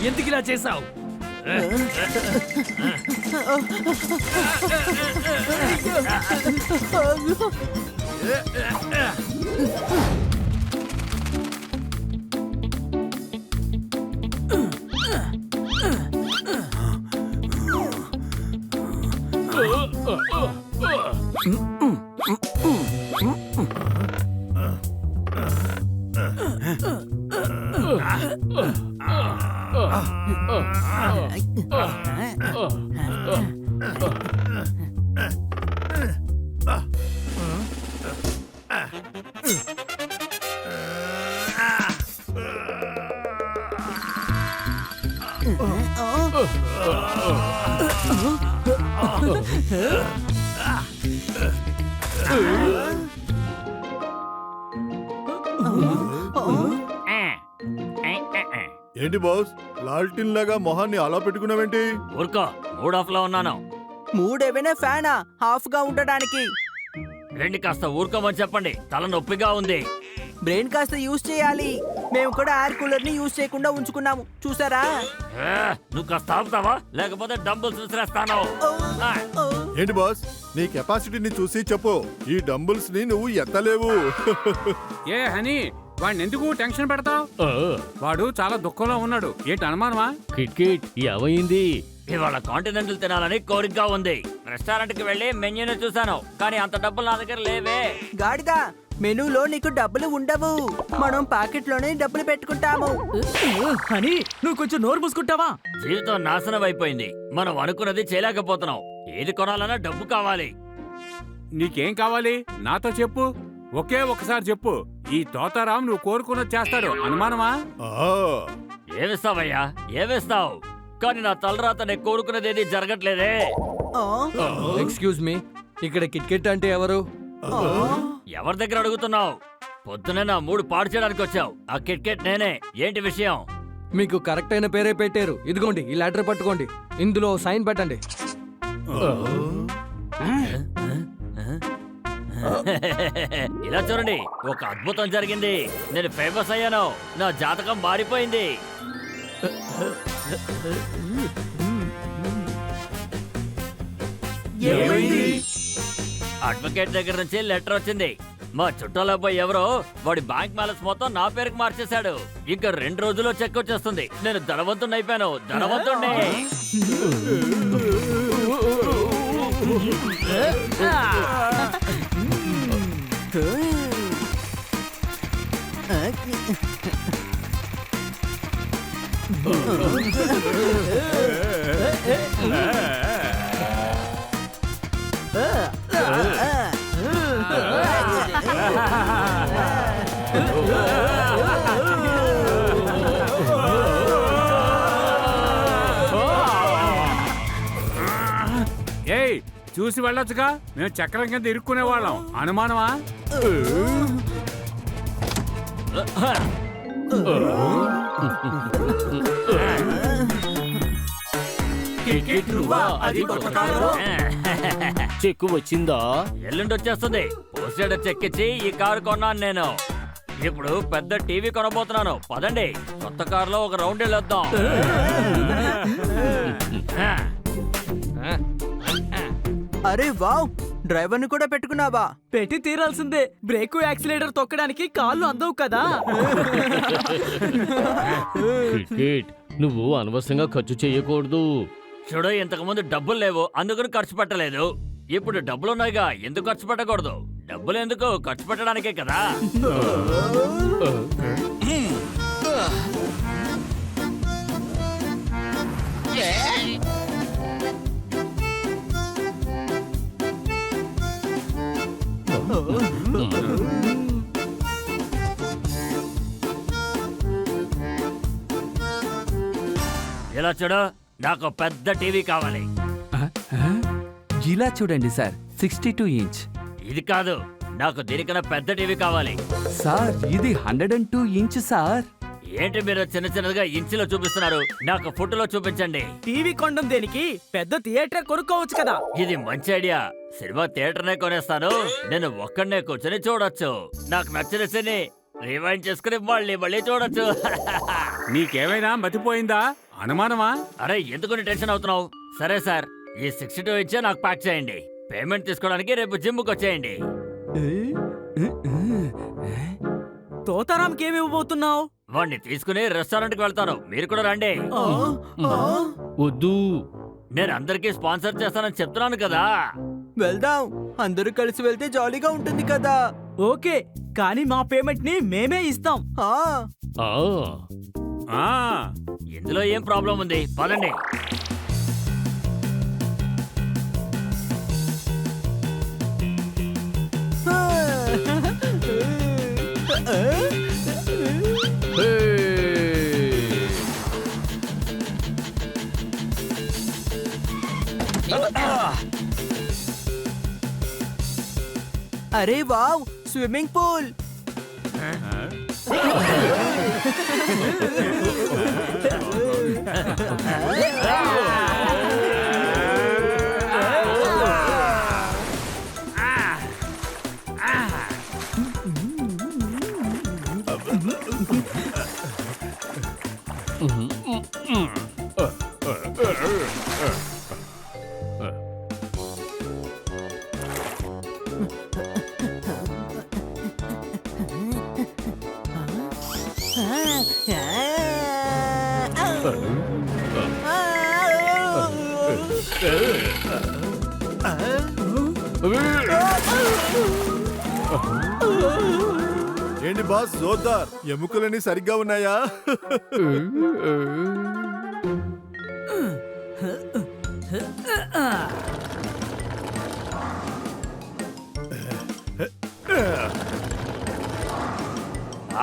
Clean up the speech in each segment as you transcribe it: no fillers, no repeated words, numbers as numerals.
ఎందుకు ఇలా చేసావు? ఏంటి బాస్, లాల్టిన్ లాగా మొహాన్ని అలా పెట్టుకున్నావేంటి? ఊరుకో, మూడ్ ఆఫ్ లో ఉన్నాను. మూడేమైనా ఫ్యానా హాఫ్ గా ఉండడానికి? రెండు కాస్త ఊరుకోమని చెప్పండి, తల నొప్పిగా ఉంది. బ్రెయిన్ కాస్త యూజ్ చేయాలి. మేము కూడా ఎయిర్ కూలర్ ని యూజ్ చేయకుండా ఉంచుకున్నాము, చూసారా? నువ్వు కాస్త ఆపుతావా, లేకపోతే డంబుల్స్ విసిరేస్తాను. ఏంటి బాస్, నీ కెపాసిటీని చూసి చెప్పు. ఈ డంబుల్స్ ని నువ్వు ఎత్తలేవు. ఏ హనీ, వాడిని ఎందుకు టెన్షన్ పెడతావు? వాడు చాలా దుఃఖంలో ఉన్నాడు. ఏంటి అనుమానమా? కిట్ ఏమైంది? ఇవాళ కాంటినెంటల్ తినాలని కోరికగా ఉంది. రెస్టారెంట్ కి వెళ్లి మెన్యూని చూసాను, కానీ అంత డబ్బులు నా దగ్గర లేవే. గాడిదా, మెనూలో నీకు డబ్బులు ఉండవు. మనం పాకెట్ లోనే డబ్బులు పెట్టుకుంటాము. అని నువ్వు కొంచెం నోరు మూసుకుంటావా? జీవితం నాశనం అయిపోయింది. మనం అనుకున్నది చేయలేకపోతున్నాం. ఏది కొనాలన్నా డబ్బు కావాలి. నీకేం కావాలి నాతో చెప్పు. ఒకే ఒకసారి చెప్పు. ఈ తోతారాం నువ్వు కోరుకున్నది చేస్తాడు. అనుమానమా? ఏమిస్తావయ్యా, ఏమిస్తావు? కానీ నా తలరాత నేను కోరుకున్నది జరగట్లేదే. ఎక్స్క్యూజ్ మీ, ఇక్కడ కిట్ అంటే ఎవరు? ఎవరి దగ్గర అడుగుతున్నావు? పొద్దునే నా మూడు పాడు చేయడానికి వచ్చావు. ఆ కిట్ నేనే. ఏంటి విషయం? మీకు కరెక్ట్ అయిన పేరే పెట్టారు. ఇదిగోండి, ఈ లెటర్ పట్టుకోండి, ఇందులో సైన్ పెట్టండి. ఇలా చూడండి, ఒక అద్భుతం జరిగింది. నేను ఫేమస్ అయ్యాను. నా జాతకం మారిపోయింది. అడ్వకేట్ దగ్గర నుంచి లెటర్ వచ్చింది. మా చుట్టాల అబ్బాయి ఎవరో వాడి బ్యాంక్ బ్యాలెన్స్ మొత్తం నా పేరుకి మార్చేశాడు. ఇంకా 2 రోజుల్లో చెక్ వచ్చేస్తుంది. నేను ధనవంతుణ్ణి అయిపోయాను, ధనవంతుణ్ణి. ఏయ్, చూసి వెళ్ళొచ్చుగా. మేము చక్రం కింద ఇరుక్కునే వాళ్ళం. అనుమానమా? చెక్కు వచ్చిందా? ఎల్లుండి వచ్చేస్తుంది. పోస్టెడ్ చెక్ ఇచ్చి ఈ కారు కొన్నాను నేను. ఇప్పుడు పెద్ద టీవీ కొనబోతున్నాను. పదండి, కొత్త కారులో ఒక రౌండ్ వెళ్ళొద్దాం. అరే వావ్, డ్రైవర్ ని కూడా పెట్టుకున్నావా? పెట్టి తీరాల్సిందే. బ్రేకు యాక్సిలేటర్ తొక్కడానికి కాళ్ళు అందవు కదా. కిట్, నువ్వు అనవసరంగా ఖర్చు చేయకూడదు. చూడు, ఇంతకు ముందు డబ్బులు లేవు, అందుకని ఖర్చు పెట్టలేదు. ఇప్పుడు డబ్బులున్నాయిగా, ఎందుకు ఖర్చు పెట్టకూడదు? డబ్బులు ఎందుకు, ఖర్చు పెట్టడానికే కదా. ఇలా చూడు, నాకు పెద్ద టీవీ కావాలి. ఇలా చూడండి సార్, 62 ఇంచ్. ఇది కాదు, నాకు దీనికన్నా పెద్ద టీవీ కావాలి. సార్ ఇది 102 ఇంచ్ సార్. ఏంటి మీరు చిన్న చిన్నగా ఇంచులో చూపిస్తున్నారు? నాకు ఫోటోలో చూపించండి. టీవీ కొండం దేనికి? పెద్ద థియేటర్ కొనుక్కోవచ్చు కదా. ఇది మంచి ఐడియా. సినిమా థియేటర్నే కొనేస్తాను. నేను ఒక్కడనే కూర్చొని చూడొచ్చు. నాకు నచ్చిన సిని రివైండ్ చేసుకుని మళ్ళీ మళ్ళీ చూడొచ్చు. నీకేమైనా మతిపోయిందా? అనుమానమా? అరే ఎందుకు నీ టెన్షన్ అవుతున్నావు? సరే సార్, ఈ 62 ఇచ్చే నాకు ప్యాక్ చేయండి. పేమెంట్ తీసుకోవడానికి రేపు జిమ్కి వచ్చేయండి. తోతారాంకి ఏమి ఇవ్వబోతున్నావు? వాడిని తీసుకుని రెస్టారెంట్కి వెళ్తాను. మీరు కూడా రండి. వద్దు. నేను అందరికీ స్పాన్సర్ చేస్తానని చెప్తున్నాను కదా. వెళ్దాం, అందరూ కలిసి వెళ్తే జాలీగా ఉంటుంది కదా. ఓకే, కానీ మా పేమెంట్ ని మేమే ఇస్తాం. ఆ, ఆ, ఇందులో ఏం ప్రాబ్లం ఉంది? పదండి. అరే వావ్, స్విమ్మింగ్ పూల్. ఏంటి బాస్ జోర్దార్, ఎముకలన్నీ సరిగ్గా ఉన్నాయా?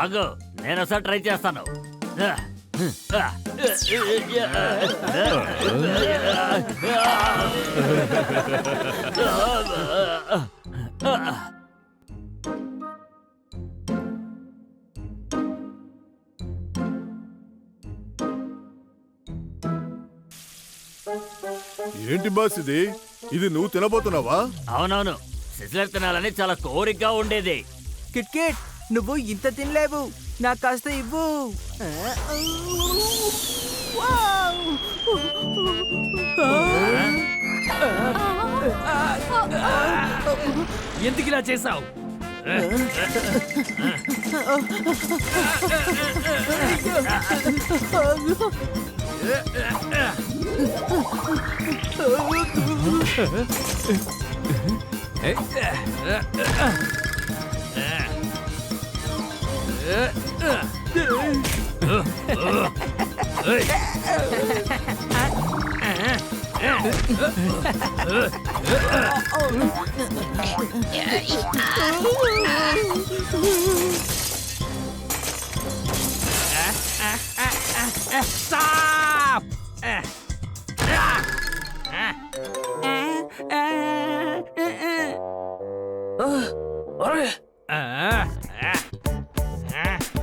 ఆగు, నేను ఒకసారి ట్రై చేస్తాను. ఏంటి బాస్ ఇది? ఇది నువ్వు తినబోతున్నావా? అవునవును, సిసిలర్ తినాలని చాలా కోరికగా ఉండేది. కిట్ కిట్, నువ్వు ఇంత తినలేవు, నాకు కాస్త ఇవ్వు. వావ్! ఎందుకు ఇలా చేసావు?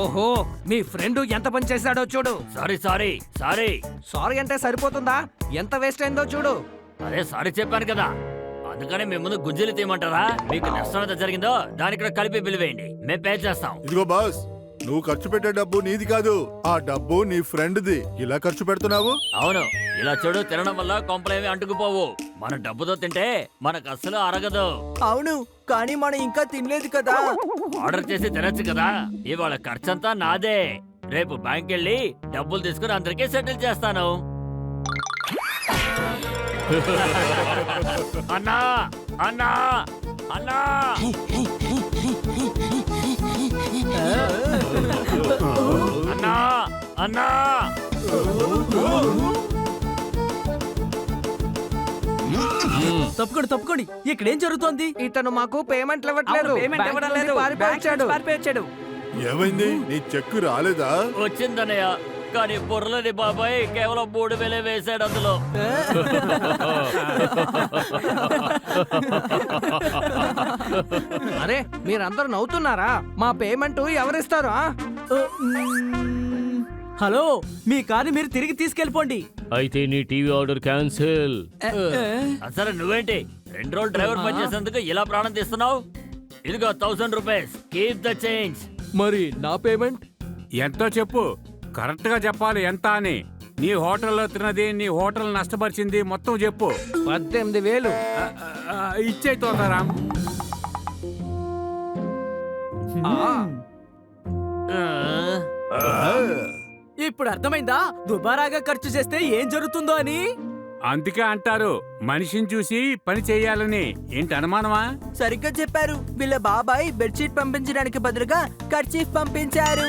ఓహో, మీ ఫ్రెండ్ ఎంత పని చేశాడో చూడు. Sorry sorry sorry. సారీ అంటే సరిపోతుందా? ఎంత వేస్ట్ అయిందో చూడు. అదే సారీ చెప్పాను కదా, అందుకని మీ ముందు గుంజలు తీయమంటారా? మీకు నష్టం ఎంత జరిగిందో దానికి కూడా కలిపి బిల్లు వేయండి, మేము పే చేస్తాం. ఇదిగో బాస్, నువ్వు ఖర్చు పెట్టే డబ్బు నీది కాదు, ఆ డబ్బు నీ ఫ్రెండ్ది. ఇలా ఖర్చు పెడుతున్నావు? అవును, ఇలా చెడు తినడం వల్ల కొంపలేమి అంటుకుపోవు. మన డబ్బుతో తింటే మనకు అస్సలు అరగదు. అవును, కానీ మనం ఇంకా తినలేదు కదా. ఆర్డర్ చేసి తినచ్చు కదా. ఇవాళ ఖర్చంతా నాదే. రేపు బ్యాంక్ వెళ్ళి డబ్బులు తీసుకుని అందరికీ సెటిల్ చేస్తాను. అన్నా అన్నా అన్నా, అన్నా అన్నా. తప్పుకోండి, ఇక్కడ ఏం జరుగుతోంది? ఇతను మాకు పేమెంట్లు ఇవ్వట్లేదు. బ్యాంక్ నుండి పారిపోయాడు. ఏమైంది? నీ చెక్కు రాలేదా? వచ్చిందన్నయ్య, కానీ బుర్రలని బాబాయ్ కేవలం 3000 వేసాడు అందులో. అరే, మీరందరూ నవ్వుతున్నారా? మా పేమెంట్ ఎవరిస్తారు? హలో, మీ కారు మీరు తిరిగి తీసుకెళ్ళిపోండి. అయితే నీ టీవీ ఆర్డర్ క్యాన్సిల్. సరే నువ్వేంటి 2 రోజులు డ్రైవర్ పని చేసేందుకు ఇలా ప్రాణం తీస్తున్నావు? ఇదిగో 1000 రూపీస్, కీప్ ద చేంజ్. మరి నా పేమెంట్? ఎంతో చెప్పు, కరెక్ట్ గా చెప్పాలి ఎంత అని. నీ హోటల్లో తిన్నది, నీ హోటల్ నష్టపరిచింది మొత్తం చెప్పు. 18,000. ఇచ్చే తోతారాం. ఇప్పుడు అర్థమైందా దుబారాగా ఖర్చు చేస్తే ఏం జరుగుతుందో అని? అందుకే అంటారు మనిషిని చూసి పని చేయాలని. ఏంటి అనుమానమా? సరిగ్గా చెప్పారు. వీళ్ళ బాబాయ్ బెడ్షీట్ పంపించడానికి బదులుగా కర్చీఫ్ పంపించారు.